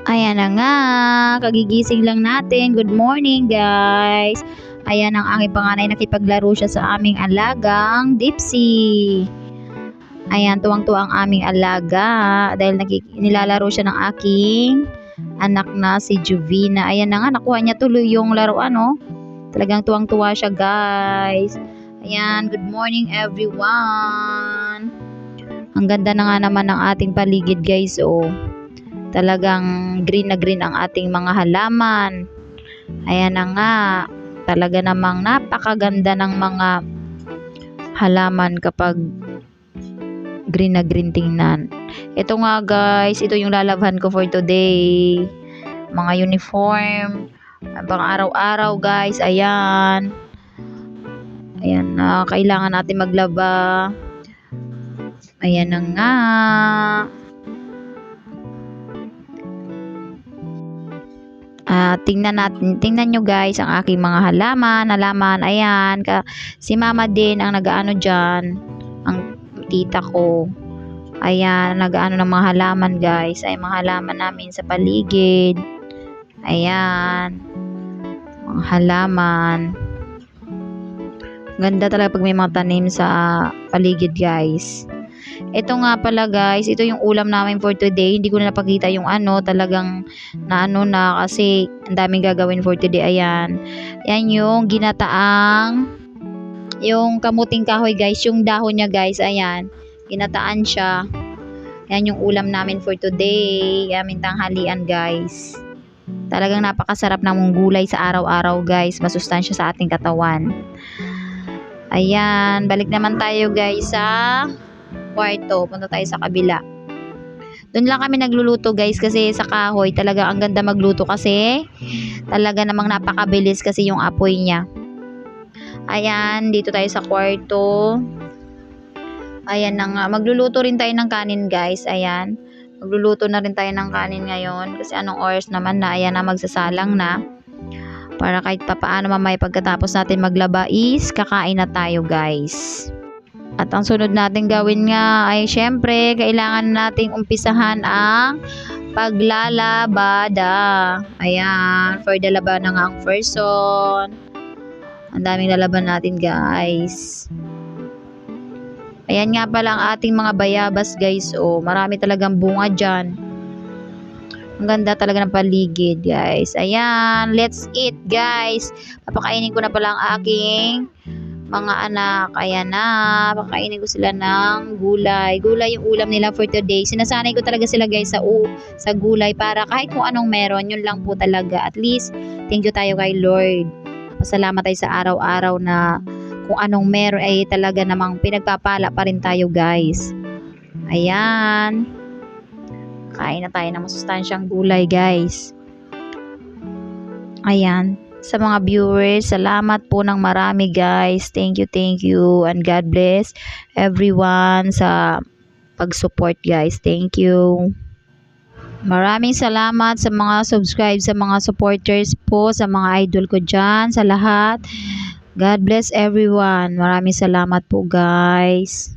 Ayan na nga, kagigising lang natin. Good morning guys. Ayan ang aking panganay, nakipaglaro siya sa aming alagang Dipsy. Ayan, tuwang-tuwa ang aming alaga dahil nilalaro siya ng aking anak na si Juvina. Ayan na nga, nakuha niya tuloy yung laruan, oh. Talagang tuwang-tuwa siya guys. Ayan, good morning everyone. Ang ganda na nga naman ng ating paligid guys, oh. Talagang green na green ang ating mga halaman. Ayan na nga, talaga namang napakaganda ng mga halaman kapag green na green tingnan. Ito nga guys, ito yung lalabhan ko for today. Mga uniform, pang araw-araw guys, ayan. Ayan na, kailangan natin maglaba. Ayan na nga. Tingnan nyo guys ang aking mga halaman, ayan, si mama din ang nagaano dyan, ang tita ko, ayan, nagaano ng mga halaman guys, ay mga halaman namin sa paligid, ayan, mga halaman, ganda talaga pag may mga tanim sa paligid guys. Ito nga pala guys, ito yung ulam namin for today. Hindi ko na napakita yung talagang na kasi ang daming gagawin for today. Ayan. Yan yung ginataang, yung kamuting kahoy guys, yung dahon niya guys, ayan. Ginataan siya. Yan yung ulam namin for today. Aming tanghalian guys. Talagang napakasarap ng gulay sa araw-araw guys. Masustansya sa ating katawan. Ayan, balik naman tayo guys sa kwarto, punta tayo sa kabila. Doon lang kami nagluluto guys kasi sa kahoy talaga ang ganda magluto kasi talaga namang napakabilis kasi yung apoy niya. Ayan, dito tayo sa kwarto. Ayan na nga, magluluto rin tayo ng kanin guys. Ayan, magluluto na rin tayo ng kanin ngayon kasi anong oras naman na, ayan na, magsasalang na. Para kahit papaano mamaya pagkatapos natin maglaba is kakain na tayo guys. At ang sunod natin gawin nga ay syempre kailangan nating umpisahan ang paglalabada. Ayan, for the laban na nga ang first son. Ang daming lalaban natin guys. Ayan nga pala ang ating mga bayabas guys. Oh, marami talagang bunga dyan. Ang ganda talaga ng paligid guys. Ayan, let's eat guys. Papakainin ko na pala ang aking mga anak. Ayan na, pakainin ko sila ng gulay. Gulay yung ulam nila for today. Sinasanay ko talaga sila guys sa gulay para kahit kung anong meron, yun lang po talaga. At least, thank you tayo kay Lord. Pasalamat tayo sa araw-araw na kung anong meron ay talaga namang pinagpapala pa rin tayo guys. Ayan. Kain na tayo ng masustansyang gulay guys. Ayan. Sa mga viewers, salamat po ng marami guys. Thank you and God bless everyone sa pag-support guys. Thank you. Maraming salamat sa mga subscribe, sa mga supporters po, sa mga idol ko dyan, sa lahat. God bless everyone. Maraming salamat po guys.